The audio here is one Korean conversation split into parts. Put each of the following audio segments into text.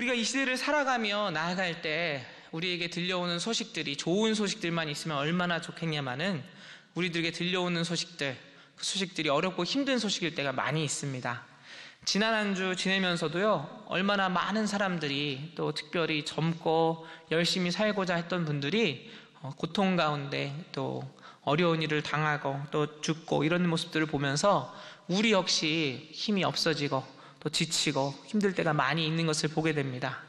우리가 이 시대를 살아가며 나아갈 때 우리에게 들려오는 소식들이 좋은 소식들만 있으면 얼마나 좋겠냐마는 우리들에게 들려오는 소식들, 그 소식들이 어렵고 힘든 소식일 때가 많이 있습니다. 지난 한 주 지내면서도요, 얼마나 많은 사람들이, 또 특별히 젊고 열심히 살고자 했던 분들이 고통 가운데 또 어려운 일을 당하고 또 죽고 이런 모습들을 보면서 우리 역시 힘이 없어지고 또 지치고 힘들 때가 많이 있는 것을 보게 됩니다.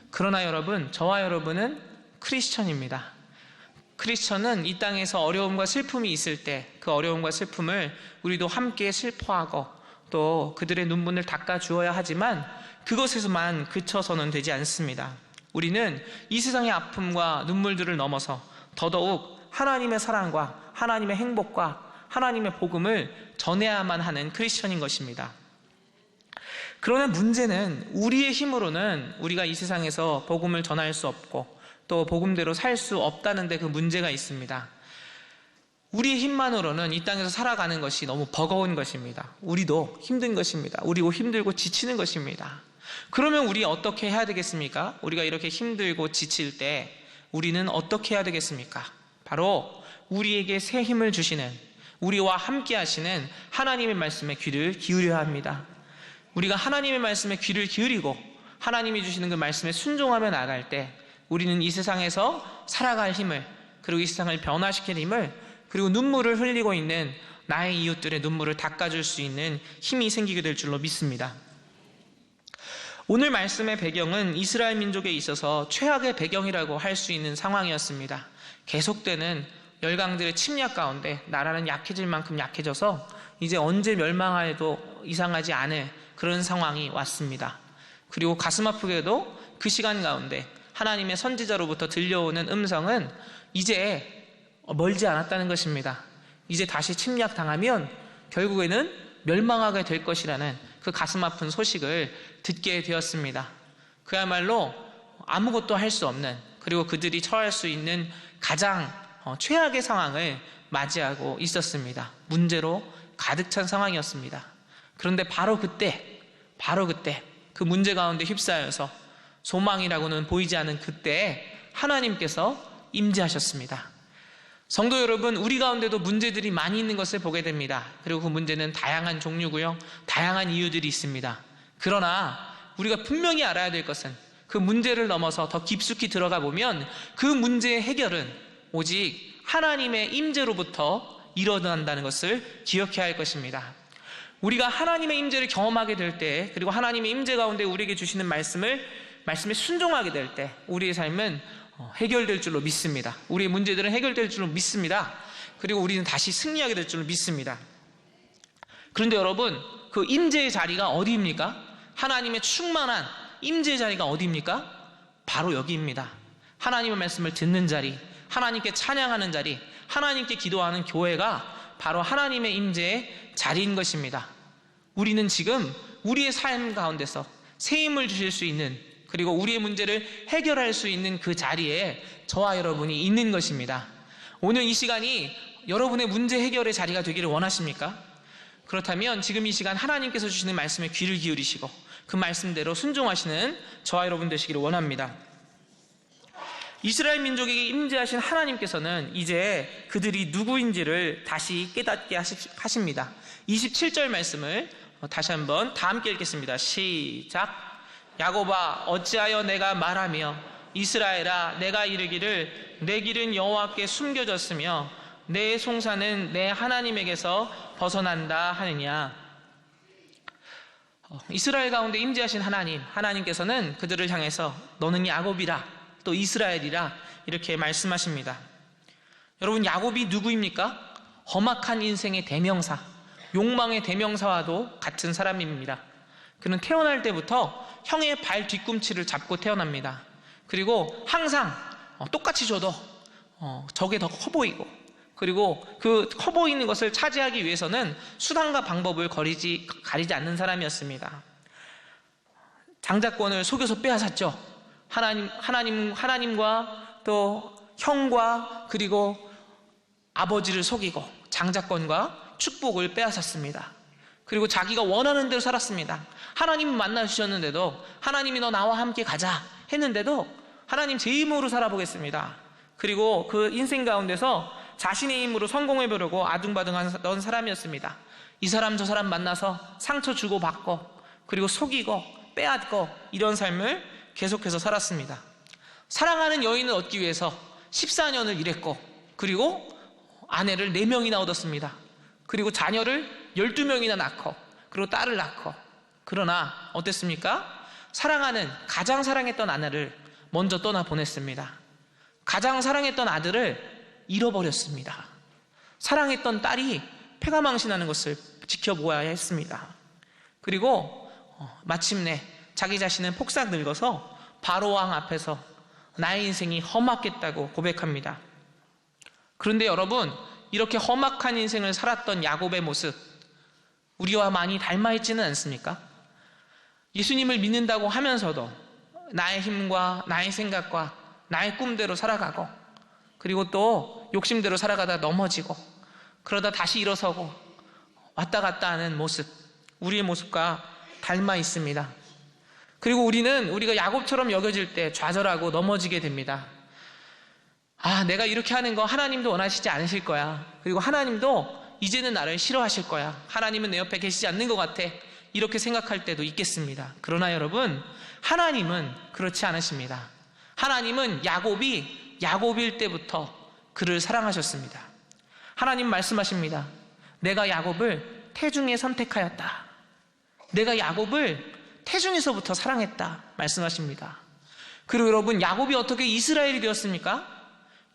그러나 여러분, 저와 여러분은 크리스천입니다. 크리스천은 이 땅에서 어려움과 슬픔이 있을 때 그 어려움과 슬픔을 우리도 함께 슬퍼하고 또 그들의 눈물을 닦아주어야 하지만 그것에서만 그쳐서는 되지 않습니다. 우리는 이 세상의 아픔과 눈물들을 넘어서 더더욱 하나님의 사랑과 하나님의 행복과 하나님의 복음을 전해야만 하는 크리스천인 것입니다. 그러나 문제는 우리의 힘으로는 우리가 이 세상에서 복음을 전할 수 없고 또 복음대로 살 수 없다는 데 그 문제가 있습니다. 우리의 힘만으로는 이 땅에서 살아가는 것이 너무 버거운 것입니다. 우리도 힘든 것입니다. 우리도 힘들고 지치는 것입니다. 그러면 우리 어떻게 해야 되겠습니까? 우리가 이렇게 힘들고 지칠 때 우리는 어떻게 해야 되겠습니까? 바로 우리에게 새 힘을 주시는, 우리와 함께 하시는 하나님의 말씀에 귀를 기울여야 합니다. 우리가 하나님의 말씀에 귀를 기울이고 하나님이 주시는 그 말씀에 순종하며 나아갈 때 우리는 이 세상에서 살아갈 힘을, 그리고 이 세상을 변화시킬 힘을, 그리고 눈물을 흘리고 있는 나의 이웃들의 눈물을 닦아줄 수 있는 힘이 생기게 될 줄로 믿습니다. 오늘 말씀의 배경은 이스라엘 민족에 있어서 최악의 배경이라고 할 수 있는 상황이었습니다. 계속되는 열강들의 침략 가운데 나라는 약해질 만큼 약해져서 이제 언제 멸망해도 이상하지 않을 그런 상황이 왔습니다. 그리고 가슴 아프게도 그 시간 가운데 하나님의 선지자로부터 들려오는 음성은 이제 멀지 않았다는 것입니다. 이제 다시 침략당하면 결국에는 멸망하게 될 것이라는 그 가슴 아픈 소식을 듣게 되었습니다. 그야말로 아무것도 할 수 없는, 그리고 그들이 처할 수 있는 가장 최악의 상황을 맞이하고 있었습니다. 문제로 가득 찬 상황이었습니다. 그런데 바로 그때 그 문제 가운데 휩싸여서 소망이라고는 보이지 않은 그때에 하나님께서 임재하셨습니다. 성도 여러분, 우리 가운데도 문제들이 많이 있는 것을 보게 됩니다. 그리고 그 문제는 다양한 종류고요, 다양한 이유들이 있습니다. 그러나 우리가 분명히 알아야 될 것은 그 문제를 넘어서 더 깊숙이 들어가 보면 그 문제의 해결은 오직 하나님의 임재로부터 일어난다는 것을 기억해야 할 것입니다. 우리가 하나님의 임재를 경험하게 될 때, 그리고 하나님의 임재 가운데 우리에게 주시는 말씀에 순종하게 될 때 우리의 삶은 해결될 줄로 믿습니다. 우리의 문제들은 해결될 줄로 믿습니다. 그리고 우리는 다시 승리하게 될 줄로 믿습니다. 그런데 여러분, 그 임재의 자리가 어디입니까? 하나님의 충만한 임재의 자리가 어디입니까? 바로 여기입니다. 하나님의 말씀을 듣는 자리, 하나님께 찬양하는 자리, 하나님께 기도하는 교회가 바로 하나님의 임재의 자리인 것입니다. 우리는 지금 우리의 삶 가운데서 새 힘을 주실 수 있는, 그리고 우리의 문제를 해결할 수 있는 그 자리에 저와 여러분이 있는 것입니다. 오늘 이 시간이 여러분의 문제 해결의 자리가 되기를 원하십니까? 그렇다면 지금 이 시간 하나님께서 주시는 말씀에 귀를 기울이시고 그 말씀대로 순종하시는 저와 여러분 되시기를 원합니다. 이스라엘 민족에게 임재하신 하나님께서는 이제 그들이 누구인지를 다시 깨닫게 하십니다. 27절 말씀을 다시 한번 다 함께 읽겠습니다. 시작. 야곱아, 어찌하여 내가 말하며 이스라엘아, 내가 이르기를 내 길은 여호와께 숨겨졌으며 내 송사는 내 하나님에게서 벗어난다 하느냐. 이스라엘 가운데 임재하신 하나님께서는 그들을 향해서 너는 야곱이라, 또 이스라엘이라 이렇게 말씀하십니다. 여러분, 야곱이 누구입니까? 험악한 인생의 대명사, 욕망의 대명사와도 같은 사람입니다. 그는 태어날 때부터 형의 발 뒤꿈치를 잡고 태어납니다. 그리고 항상 똑같이 줘도 저게 더 커 보이고, 그리고 그 커 보이는 것을 차지하기 위해서는 수단과 방법을 가리지 않는 사람이었습니다. 장자권을 속여서 빼앗았죠. 하나님과 또 형과 그리고 아버지를 속이고 장자권과 축복을 빼앗았습니다. 그리고 자기가 원하는 대로 살았습니다. 하나님 만나 주셨는데도, 하나님이 너 나와 함께 가자 했는데도 하나님 제 힘으로 살아보겠습니다. 그리고 그 인생 가운데서 자신의 힘으로 성공해 보려고 아둥바둥한 사람이었습니다. 이 사람 저 사람 만나서 상처 주고 받고, 그리고 속이고 빼앗고, 이런 삶을 계속해서 살았습니다. 사랑하는 여인을 얻기 위해서 14년을 일했고, 그리고 아내를 4명이나 얻었습니다. 그리고 자녀를 12명이나 낳고, 그리고 딸을 낳고. 그러나 어땠습니까? 사랑하는, 가장 사랑했던 아내를 먼저 떠나보냈습니다. 가장 사랑했던 아들을 잃어버렸습니다. 사랑했던 딸이 폐가망신하는 것을 지켜보아야 했습니다. 그리고 마침내 자기 자신은 폭삭 늙어서 바로왕 앞에서 나의 인생이 험악했다고 고백합니다. 그런데 여러분, 이렇게 험악한 인생을 살았던 야곱의 모습, 우리와 많이 닮아있지는 않습니까? 예수님을 믿는다고 하면서도 나의 힘과 나의 생각과 나의 꿈대로 살아가고, 그리고 또 욕심대로 살아가다 넘어지고, 그러다 다시 일어서고 왔다 갔다 하는 모습, 우리의 모습과 닮아 있습니다. 그리고 우리가 야곱처럼 여겨질 때 좌절하고 넘어지게 됩니다. 내가 이렇게 하는 거 하나님도 원하시지 않으실 거야. 그리고 하나님도 이제는 나를 싫어하실 거야. 하나님은 내 옆에 계시지 않는 것 같아. 이렇게 생각할 때도 있겠습니다. 그러나 여러분, 하나님은 그렇지 않으십니다. 하나님은 야곱이 야곱일 때부터 그를 사랑하셨습니다. 하나님 말씀하십니다. 내가 야곱을 태중에 선택하였다. 내가 야곱을 태중에서부터 사랑했다 말씀하십니다. 그리고 여러분, 야곱이 어떻게 이스라엘이 되었습니까?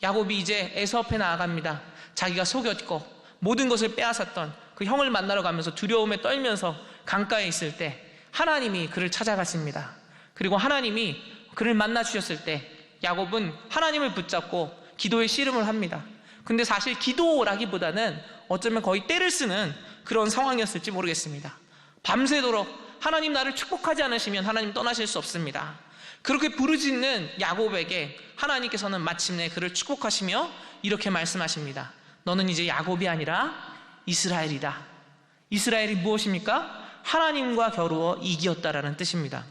야곱이 이제 에서 앞에 나아갑니다. 자기가 속였고 모든 것을 빼앗았던 그 형을 만나러 가면서 두려움에 떨면서 강가에 있을 때 하나님이 그를 찾아가십니다. 그리고 하나님이 그를 만나 주셨을 때 야곱은 하나님을 붙잡고 기도의 씨름을 합니다. 근데 사실 기도라기보다는 어쩌면 거의 떼를 쓰는 그런 상황이었을지 모르겠습니다. 밤새도록 하나님 나를 축복하지 않으시면 하나님 떠나실 수 없습니다. 그렇게 부르짖는 야곱에게 하나님께서는 마침내 그를 축복하시며 이렇게 말씀하십니다. 너는 이제 야곱이 아니라 이스라엘이다. 이스라엘이 무엇입니까? 하나님과 겨루어 이기었다라는 뜻입니다.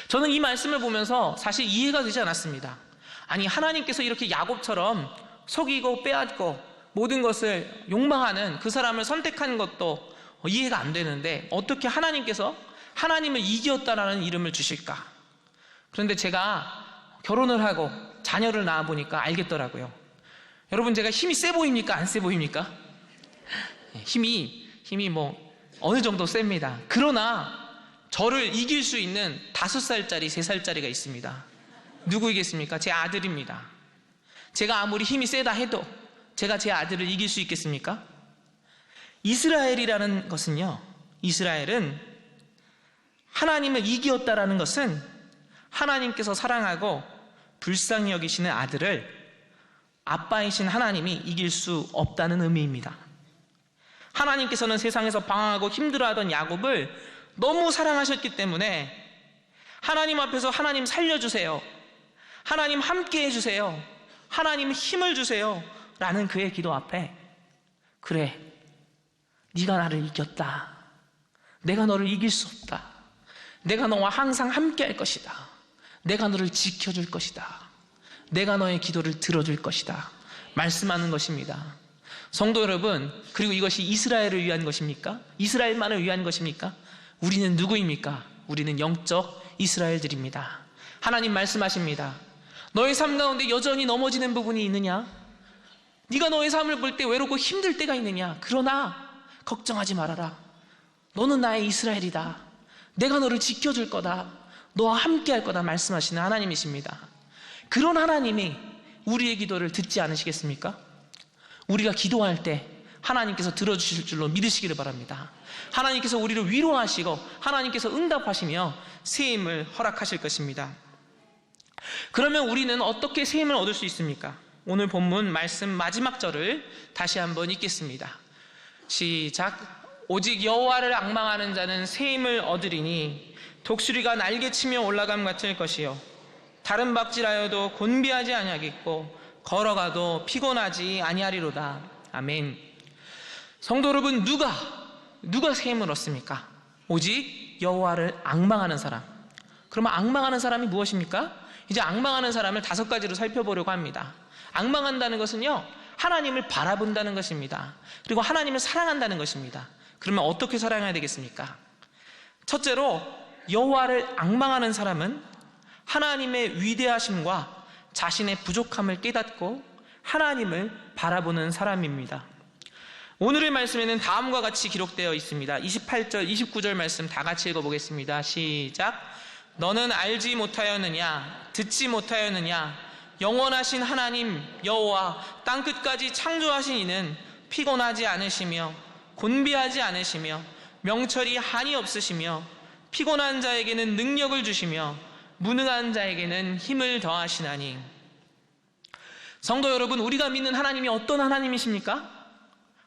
저는 이 말씀을 보면서 사실 이해가 되지 않았습니다. 아니, 하나님께서 이렇게 야곱처럼 속이고 빼앗고 모든 것을 욕망하는 그 사람을 선택한 것도 이해가 안 되는데 어떻게 하나님께서 하나님을 이기었다라는 이름을 주실까? 그런데 제가 결혼을 하고 자녀를 낳아보니까 알겠더라고요. 여러분, 제가 힘이 세 보입니까? 안 세 보입니까? 힘이 어느 정도 셉니다. 그러나 저를 이길 수 있는 5살짜리, 3살짜리가 있습니다. 누구이겠습니까? 제 아들입니다. 제가 아무리 힘이 세다 해도 제가 제 아들을 이길 수 있겠습니까? 이스라엘이라는 것은요, 이스라엘은 하나님을 이기었다라는 것은 하나님께서 사랑하고 불쌍히 여기시는 아들을 아빠이신 하나님이 이길 수 없다는 의미입니다. 하나님께서는 세상에서 방황하고 힘들어하던 야곱을 너무 사랑하셨기 때문에 하나님 앞에서 하나님 살려주세요, 하나님 함께 해주세요, 하나님 힘을 주세요 라는 그의 기도 앞에, 그래, 네가 나를 이겼다, 내가 너를 이길 수 없다, 내가 너와 항상 함께 할 것이다, 내가 너를 지켜줄 것이다, 내가 너의 기도를 들어줄 것이다 말씀하는 것입니다. 성도 여러분, 그리고 이것이 이스라엘을 위한 것입니까? 이스라엘만을 위한 것입니까? 우리는 누구입니까? 우리는 영적 이스라엘들입니다. 하나님 말씀하십니다. 너의 삶 가운데 여전히 넘어지는 부분이 있느냐? 네가 너의 삶을 볼 때 외롭고 힘들 때가 있느냐? 그러나 걱정하지 말아라. 너는 나의 이스라엘이다. 내가 너를 지켜줄 거다. 너와 함께 할 거다 말씀하시는 하나님이십니다. 그런 하나님이 우리의 기도를 듣지 않으시겠습니까? 우리가 기도할 때 하나님께서 들어주실 줄로 믿으시기를 바랍니다. 하나님께서 우리를 위로하시고 하나님께서 응답하시며 새 힘을 허락하실 것입니다. 그러면 우리는 어떻게 새 힘을 얻을 수 있습니까? 오늘 본문 말씀 마지막 절을 다시 한번 읽겠습니다. 시작. 오직 여호와를 앙망하는 자는 새 힘을 얻으리니 독수리가 날개치며 올라감 같을 것이요 다른 박질하여도 곤비하지 아니하겠고 걸어가도 피곤하지 아니하리로다. 아멘. 성도 여러분, 누가 누가 새 힘을 얻습니까? 오직 여호와를 앙망하는 사람. 그러면 앙망하는 사람이 무엇입니까? 이제 앙망하는 사람을 5가지로 살펴보려고 합니다. 앙망한다는 것은요, 하나님을 바라본다는 것입니다. 그리고 하나님을 사랑한다는 것입니다. 그러면 어떻게 사랑해야 되겠습니까? 첫째로 여호와를 앙망하는 사람은 하나님의 위대하심과 자신의 부족함을 깨닫고 하나님을 바라보는 사람입니다. 오늘의 말씀에는 다음과 같이 기록되어 있습니다. 28절, 29절 말씀 다 같이 읽어보겠습니다. 시작. 너는 알지 못하였느냐? 듣지 못하였느냐? 영원하신 하나님 여호와 땅끝까지 창조하신 이는 피곤하지 않으시며 곤비하지 않으시며 명철이 한이 없으시며 피곤한 자에게는 능력을 주시며 무능한 자에게는 힘을 더하시나니. 성도 여러분, 우리가 믿는 하나님이 어떤 하나님이십니까?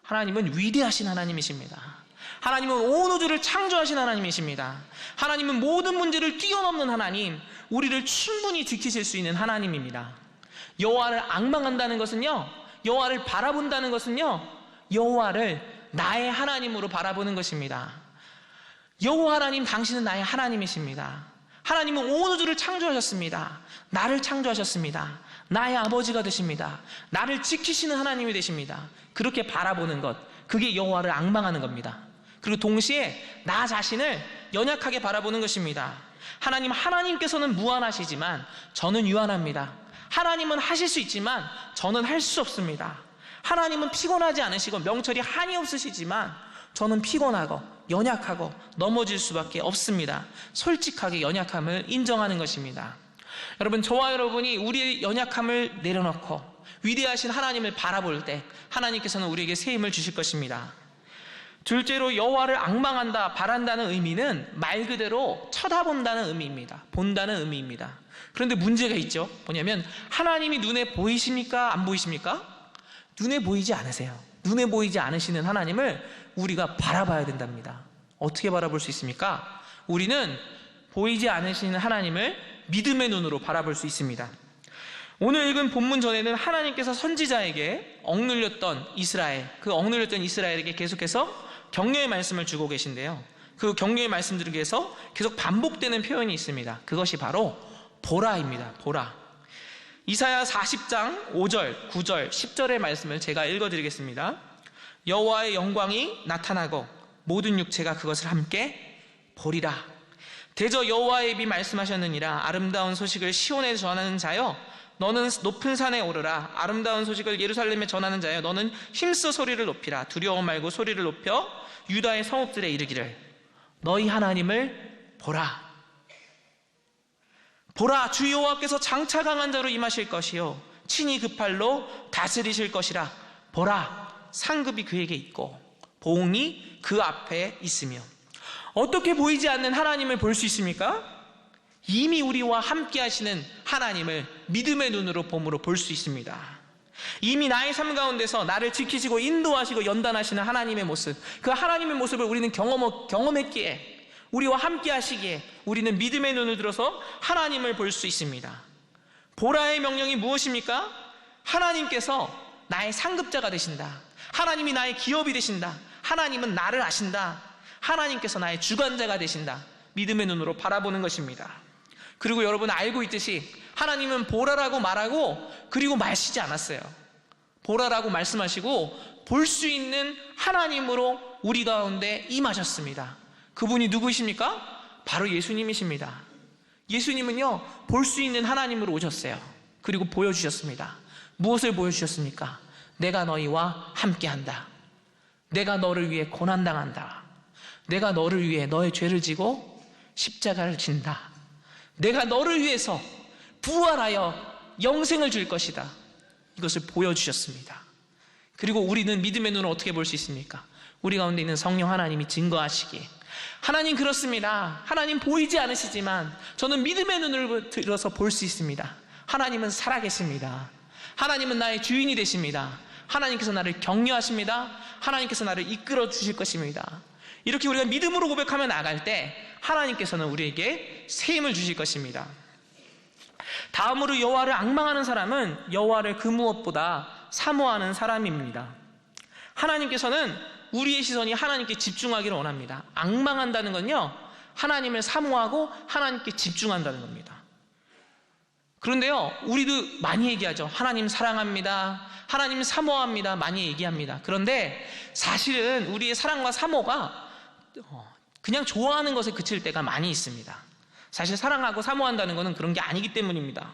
하나님은 위대하신 하나님이십니다. 하나님은 온 우주를 창조하신 하나님이십니다. 하나님은 모든 문제를 뛰어넘는 하나님, 우리를 충분히 지키실 수 있는 하나님입니다. 여호와를 앙망한다는 것은요, 여호와를 바라본다는 것은요, 여호와를 나의 하나님으로 바라보는 것입니다. 여호와 하나님, 당신은 나의 하나님이십니다. 하나님은 온 우주를 창조하셨습니다. 나를 창조하셨습니다. 나의 아버지가 되십니다. 나를 지키시는 하나님이 되십니다. 그렇게 바라보는 것, 그게 여호와를 앙망하는 겁니다. 그리고 동시에 나 자신을 연약하게 바라보는 것입니다. 하나님께서는 무한하시지만 저는 유한합니다. 하나님은 하실 수 있지만 저는 할 수 없습니다. 하나님은 피곤하지 않으시고 명철이 한이 없으시지만 저는 피곤하고 연약하고 넘어질 수밖에 없습니다. 솔직하게 연약함을 인정하는 것입니다. 여러분, 저와 여러분이 우리의 연약함을 내려놓고 위대하신 하나님을 바라볼 때 하나님께서는 우리에게 새 힘을 주실 것입니다. 둘째로 여호와를 앙망한다, 바란다는 의미는 말 그대로 쳐다본다는 의미입니다. 본다는 의미입니다. 그런데 문제가 있죠. 뭐냐면 하나님이 눈에 보이십니까? 안 보이십니까? 눈에 보이지 않으세요. 눈에 보이지 않으시는 하나님을 우리가 바라봐야 된답니다. 어떻게 바라볼 수 있습니까? 우리는 보이지 않으시는 하나님을 믿음의 눈으로 바라볼 수 있습니다. 오늘 읽은 본문 전에는 하나님께서 선지자에게 억눌렸던 이스라엘에게 계속해서 격려의 말씀을 주고 계신데요. 그 격려의 말씀들 중에서 계속 반복되는 표현이 있습니다. 그것이 바로 보라입니다. 보라. 이사야 40장 5절, 9절, 10절의 말씀을 제가 읽어드리겠습니다. 여호와의 영광이 나타나고 모든 육체가 그것을 함께 보리라. 대저 여호와의 입이 말씀하셨느니라. 아름다운 소식을 시온에 전하는 자여, 너는 높은 산에 오르라. 아름다운 소식을 예루살렘에 전하는 자여, 너는 힘써 소리를 높이라. 두려워 말고 소리를 높여 유다의 성읍들에 이르기를, 너희 하나님을 보라. 보라, 주 여호와께서 장차 강한 자로 임하실 것이요 친히 그 팔로 다스리실 것이라. 보라, 상급이 그에게 있고 보응이 그 앞에 있으며. 어떻게 보이지 않는 하나님을 볼 수 있습니까? 이미 우리와 함께 하시는 하나님을 믿음의 눈으로 봄으로 볼 수 있습니다. 이미 나의 삶 가운데서 나를 지키시고 인도하시고 연단하시는 하나님의 모습, 그 하나님의 모습을 우리는 경험했기에, 우리와 함께 하시기에 우리는 믿음의 눈을 들어서 하나님을 볼 수 있습니다. 보라의 명령이 무엇입니까? 하나님께서 나의 상급자가 되신다. 하나님이 나의 기업이 되신다. 하나님은 나를 아신다. 하나님께서 나의 주관자가 되신다. 믿음의 눈으로 바라보는 것입니다. 그리고 여러분 알고 있듯이 하나님은 보라라고 말하고 그리고 마시지 않았어요. 보라라고 말씀하시고 볼 수 있는 하나님으로 우리 가운데 임하셨습니다. 그분이 누구이십니까? 바로 예수님이십니다. 예수님은요, 볼 수 있는 하나님으로 오셨어요. 그리고 보여주셨습니다. 무엇을 보여주셨습니까? 내가 너희와 함께한다. 내가 너를 위해 고난당한다. 내가 너를 위해 너의 죄를 지고 십자가를 진다. 내가 너를 위해서 부활하여 영생을 줄 것이다. 이것을 보여주셨습니다. 그리고 우리는 믿음의 눈을 어떻게 볼 수 있습니까? 우리 가운데 있는 성령 하나님이 증거하시기에, 하나님 그렇습니다. 하나님 보이지 않으시지만 저는 믿음의 눈을 들어서 볼 수 있습니다. 하나님은 살아계십니다. 하나님은 나의 주인이 되십니다. 하나님께서 나를 격려하십니다. 하나님께서 나를 이끌어 주실 것입니다. 이렇게 우리가 믿음으로 고백하며 나갈 때 하나님께서는 우리에게 새 힘을 주실 것입니다. 다음으로 여호와를 앙망하는 사람은 여호와를 그 무엇보다 사모하는 사람입니다. 하나님께서는 우리의 시선이 하나님께 집중하기를 원합니다. 앙망한다는 건요, 하나님을 사모하고 하나님께 집중한다는 겁니다. 그런데요, 우리도 많이 얘기하죠. 하나님 사랑합니다, 하나님 사모합니다, 많이 얘기합니다. 그런데 사실은 우리의 사랑과 사모가 그냥 좋아하는 것에 그칠 때가 많이 있습니다. 사실 사랑하고 사모한다는 것은 그런 게 아니기 때문입니다.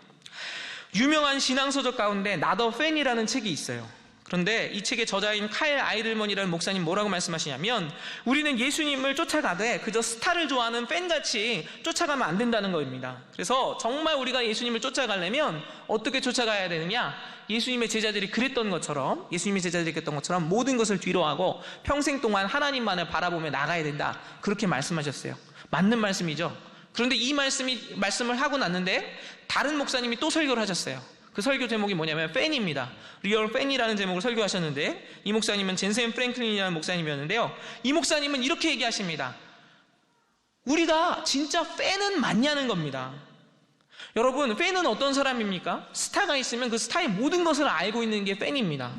유명한 신앙서적 가운데 나더 팬이라는 책이 있어요. 그런데 이 책의 저자인 카일 아이들먼이라는 목사님 뭐라고 말씀하시냐면, 우리는 예수님을 쫓아가되 그저 스타를 좋아하는 팬같이 쫓아가면 안 된다는 겁니다. 그래서 정말 우리가 예수님을 쫓아가려면 어떻게 쫓아가야 되느냐, 예수님의 제자들이 그랬던 것처럼, 모든 것을 뒤로하고 평생 동안 하나님만을 바라보며 나가야 된다, 그렇게 말씀하셨어요. 맞는 말씀이죠. 그런데 이 말씀을 하고 났는데 다른 목사님이 또 설교를 하셨어요. 그 설교 제목이 뭐냐면 팬입니다. 리얼 팬이라는 제목을 설교하셨는데, 이 목사님은 젠센 프랭클린이라는 목사님이었는데요, 이 목사님은 이렇게 얘기하십니다. 우리가 진짜 팬은 맞냐는 겁니다. 여러분, 팬은 어떤 사람입니까? 스타가 있으면 그 스타의 모든 것을 알고 있는 게 팬입니다.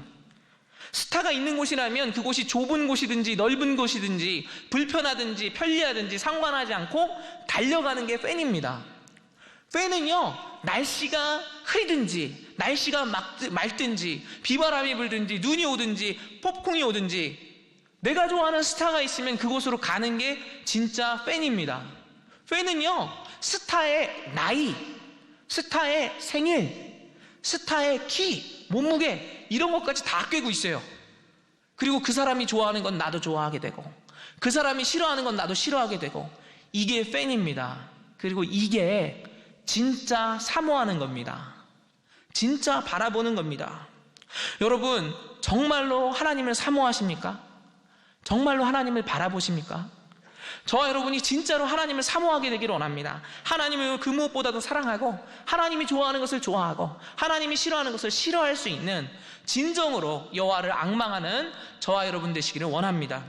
스타가 있는 곳이라면 그곳이 좁은 곳이든지 넓은 곳이든지 불편하든지 편리하든지 상관하지 않고 달려가는 게 팬입니다. 팬은요, 날씨가 흐리든지 날씨가 맑든지 비바람이 불든지 눈이 오든지 폭풍이 오든지 내가 좋아하는 스타가 있으면 그곳으로 가는 게 진짜 팬입니다. 팬은요, 스타의 나이, 스타의 생일, 스타의 키, 몸무게, 이런 것까지 다 꿰고 있어요. 그리고 그 사람이 좋아하는 건 나도 좋아하게 되고, 그 사람이 싫어하는 건 나도 싫어하게 되고, 이게 팬입니다. 그리고 이게 진짜 사모하는 겁니다. 진짜 바라보는 겁니다. 여러분, 정말로 하나님을 사모하십니까? 정말로 하나님을 바라보십니까? 저와 여러분이 진짜로 하나님을 사모하게 되기를 원합니다. 하나님을 그 무엇보다도 사랑하고, 하나님이 좋아하는 것을 좋아하고, 하나님이 싫어하는 것을 싫어할 수 있는 진정으로 여호와를 앙망하는 저와 여러분 되시기를 원합니다.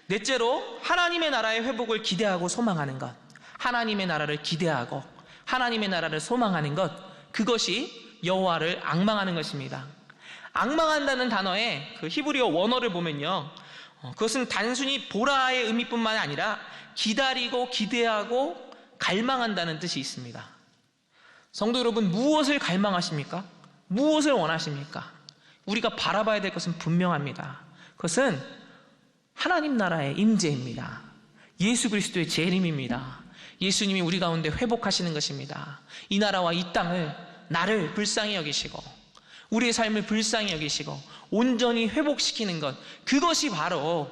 넷째로, 하나님의 나라의 회복을 기대하고 소망하는 것. 하나님의 나라를 기대하고 하나님의 나라를 소망하는 것, 그것이 여호와를 앙망하는 것입니다. 앙망한다는 단어의 그 히브리어 원어를 보면요, 그것은 단순히 보라의 의미뿐만 아니라 기다리고 기대하고 갈망한다는 뜻이 있습니다. 성도 여러분, 무엇을 갈망하십니까? 무엇을 원하십니까? 우리가 바라봐야 될 것은 분명합니다. 그것은 하나님 나라의 임재입니다. 예수 그리스도의 재림입니다. 예수님이 우리 가운데 회복하시는 것입니다. 이 나라와 이 땅을, 나를 불쌍히 여기시고 우리의 삶을 불쌍히 여기시고 온전히 회복시키는 것, 그것이 바로,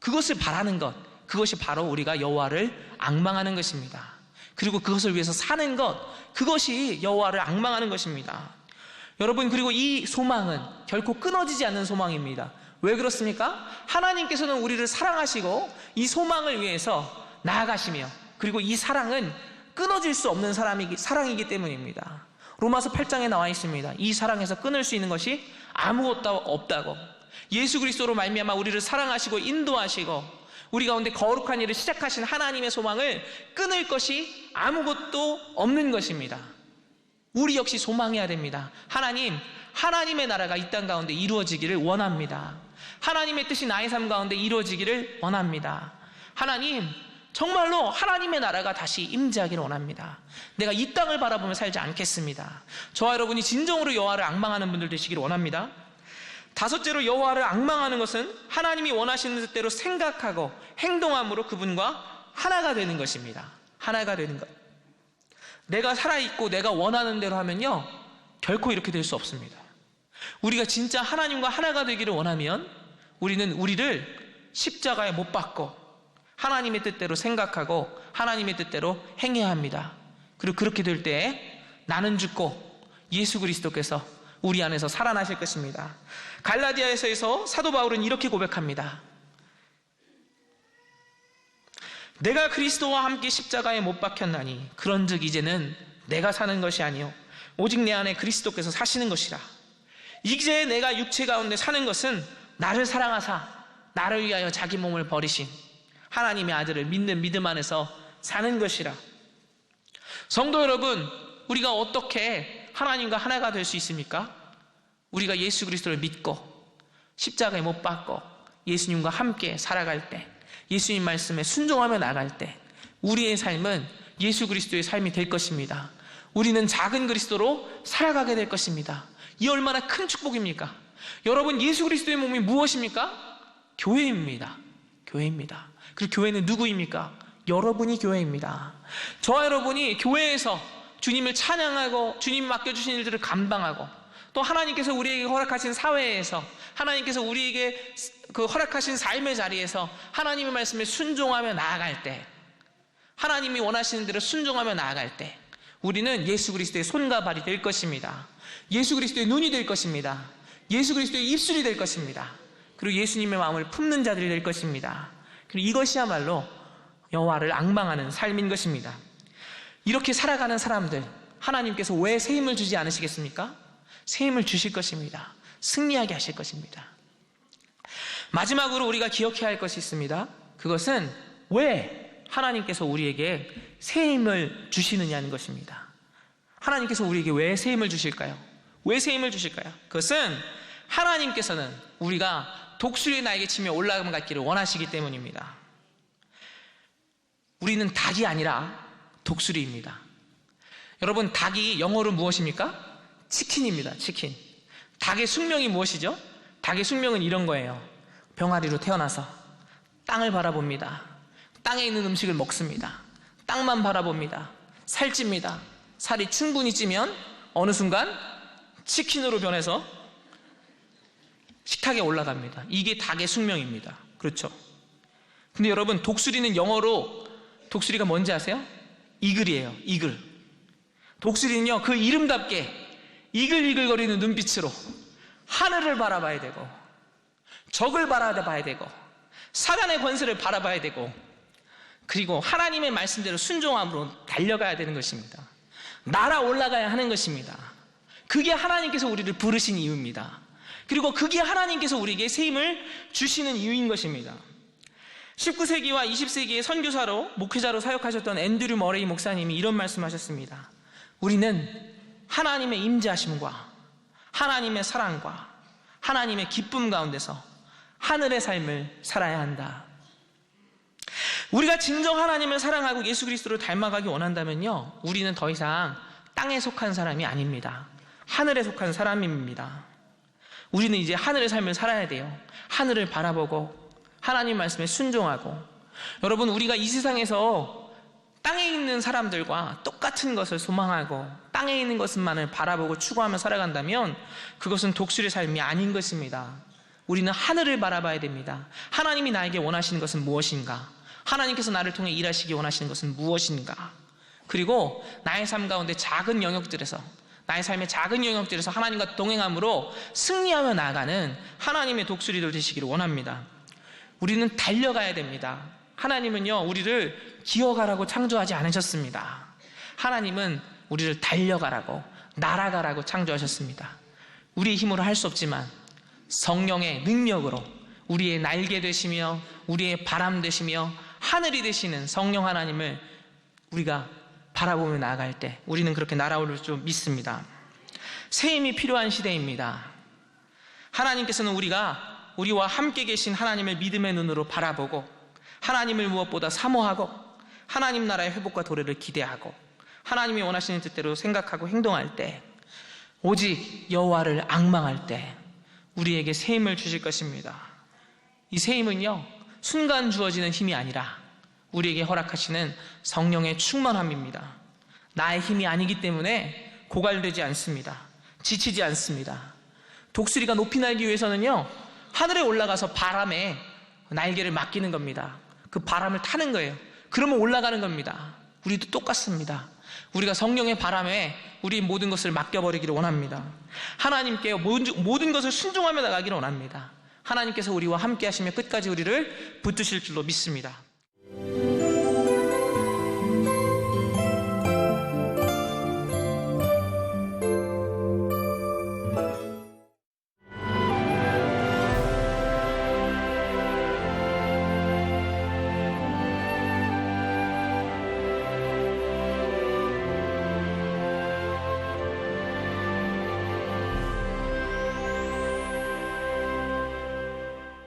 그것을 바라는 것, 그것이 바로 우리가 여호와를 앙망하는 것입니다. 그리고 그것을 위해서 사는 것, 그것이 여호와를 앙망하는 것입니다. 여러분, 그리고 이 소망은 결코 끊어지지 않는 소망입니다. 왜 그렇습니까? 하나님께서는 우리를 사랑하시고 이 소망을 위해서 나아가시며, 그리고 이 사랑은 끊어질 수 없는 사랑이기 때문입니다. 로마서 8장에 나와 있습니다. 이 사랑에서 끊을 수 있는 것이 아무것도 없다고. 예수 그리스도로 말미암아 우리를 사랑하시고 인도하시고 우리 가운데 거룩한 일을 시작하신 하나님의 소망을 끊을 것이 아무것도 없는 것입니다. 우리 역시 소망해야 됩니다. 하나님의 나라가 이 땅 가운데 이루어지기를 원합니다. 하나님의 뜻이 나의 삶 가운데 이루어지기를 원합니다. 하나님, 정말로 하나님의 나라가 다시 임재하기를 원합니다. 내가 이 땅을 바라보며 살지 않겠습니다. 저와 여러분이 진정으로 여호와를 앙망하는 분들 되시기를 원합니다. 다섯째로, 여호와를 앙망하는 것은 하나님이 원하시는 뜻대로 생각하고 행동함으로 그분과 하나가 되는 것입니다. 하나가 되는 것. 내가 살아있고 내가 원하는 대로 하면요, 결코 이렇게 될 수 없습니다. 우리가 진짜 하나님과 하나가 되기를 원하면 우리는 우리를 십자가에 못 박고 하나님의 뜻대로 생각하고 하나님의 뜻대로 행해야 합니다. 그리고 그렇게 될 때 나는 죽고 예수 그리스도께서 우리 안에서 살아나실 것입니다. 갈라디아에서 사도 바울은 이렇게 고백합니다. 내가 그리스도와 함께 십자가에 못 박혔나니 그런즉 이제는 내가 사는 것이 아니요 오직 내 안에 그리스도께서 사시는 것이라. 이제 내가 육체 가운데 사는 것은 나를 사랑하사 나를 위하여 자기 몸을 버리신 하나님의 아들을 믿는 믿음 안에서 사는 것이라. 성도 여러분, 우리가 어떻게 하나님과 하나가 될 수 있습니까? 우리가 예수 그리스도를 믿고 십자가에 못 박고 예수님과 함께 살아갈 때, 예수님 말씀에 순종하며 나갈 때 우리의 삶은 예수 그리스도의 삶이 될 것입니다. 우리는 작은 그리스도로 살아가게 될 것입니다. 이 얼마나 큰 축복입니까? 여러분, 예수 그리스도의 몸이 무엇입니까? 교회입니다. 교회입니다. 그리고 교회는 누구입니까? 여러분이 교회입니다. 저와 여러분이 교회에서 주님을 찬양하고 주님 맡겨주신 일들을 감당하고, 또 하나님께서 우리에게 허락하신 사회에서, 하나님께서 우리에게 그 허락하신 삶의 자리에서 하나님의 말씀에 순종하며 나아갈 때, 하나님이 원하시는 대로 순종하며 나아갈 때 우리는 예수 그리스도의 손과 발이 될 것입니다. 예수 그리스도의 눈이 될 것입니다. 예수 그리스도의 입술이 될 것입니다. 그리고 예수님의 마음을 품는 자들이 될 것입니다. 그리고 이것이야말로 여호와를 앙망하는 삶인 것입니다. 이렇게 살아가는 사람들, 하나님께서 왜 새 힘을 주지 않으시겠습니까? 새 힘을 주실 것입니다. 승리하게 하실 것입니다. 마지막으로 우리가 기억해야 할 것이 있습니다. 그것은 왜 하나님께서 우리에게 새 힘을 주시느냐는 것입니다. 하나님께서 우리에게 왜 새 힘을 주실까요? 왜 새 힘을 주실까요? 그것은 하나님께서는 우리가 독수리의 날개 치며 올라가기를 원하시기 때문입니다. 우리는 닭이 아니라 독수리입니다. 여러분, 닭이 영어로 무엇입니까? 치킨입니다. 치킨. 닭의 숙명이 무엇이죠? 닭의 숙명은 이런 거예요. 병아리로 태어나서 땅을 바라봅니다. 땅에 있는 음식을 먹습니다. 땅만 바라봅니다. 살찝니다. 살이 충분히 찌면 어느 순간 치킨으로 변해서 식탁에 올라갑니다. 이게 닭의 숙명입니다. 그렇죠? 근데 여러분, 독수리는 영어로 독수리가 뭔지 아세요? 이글이에요. 이글. 독수리는요, 그 이름답게 이글이글거리는 눈빛으로 하늘을 바라봐야 되고, 적을 바라봐야 되고, 사단의 권세를 바라봐야 되고, 그리고 하나님의 말씀대로 순종함으로 달려가야 되는 것입니다. 날아 올라가야 하는 것입니다. 그게 하나님께서 우리를 부르신 이유입니다. 그리고 그게 하나님께서 우리에게 새 힘을 주시는 이유인 것입니다. 19세기와 20세기의 선교사로, 목회자로 사역하셨던 앤드류 머레이 목사님이 이런 말씀하셨습니다. 우리는 하나님의 임재하심과 하나님의 사랑과 하나님의 기쁨 가운데서 하늘의 삶을 살아야 한다. 우리가 진정 하나님을 사랑하고 예수 그리스도를 닮아가기 원한다면요, 우리는 더 이상 땅에 속한 사람이 아닙니다. 하늘에 속한 사람입니다. 우리는 이제 하늘의 삶을 살아야 돼요. 하늘을 바라보고 하나님 말씀에 순종하고. 여러분, 우리가 이 세상에서 땅에 있는 사람들과 똑같은 것을 소망하고 땅에 있는 것만을 바라보고 추구하며 살아간다면 그것은 독수리의 삶이 아닌 것입니다. 우리는 하늘을 바라봐야 됩니다. 하나님이 나에게 원하시는 것은 무엇인가? 하나님께서 나를 통해 일하시기 원하시는 것은 무엇인가? 그리고 나의 삶 가운데 작은 영역들에서, 나의 삶의 작은 영역들에서 하나님과 동행함으로 승리하며 나아가는 하나님의 독수리들 되시기를 원합니다. 우리는 달려가야 됩니다. 하나님은요, 우리를 기어가라고 창조하지 않으셨습니다. 하나님은 우리를 달려가라고, 날아가라고 창조하셨습니다. 우리의 힘으로 할 수 없지만 성령의 능력으로 우리의 날개 되시며 우리의 바람 되시며 하늘이 되시는 성령 하나님을 우리가 바라보며 나아갈 때 우리는 그렇게 날아오를 줄 믿습니다. 새 힘이 필요한 시대입니다. 하나님께서는 우리와 함께 계신 하나님을 믿음의 눈으로 바라보고 하나님을 무엇보다 사모하고 하나님 나라의 회복과 도래를 기대하고 하나님이 원하시는 뜻대로 생각하고 행동할 때, 오직 여호와를 앙망할 때 우리에게 새 힘을 주실 것입니다. 이 새 힘은요, 순간 주어지는 힘이 아니라 우리에게 허락하시는 성령의 충만함입니다. 나의 힘이 아니기 때문에 고갈되지 않습니다. 지치지 않습니다. 독수리가 높이 날기 위해서는요, 하늘에 올라가서 바람에 날개를 맡기는 겁니다. 그 바람을 타는 거예요. 그러면 올라가는 겁니다. 우리도 똑같습니다. 우리가 성령의 바람에 우리 모든 것을 맡겨버리기를 원합니다. 하나님께 모든 것을 순종하며 나가기를 원합니다. 하나님께서 우리와 함께 하시며 끝까지 우리를 붙드실 줄로 믿습니다.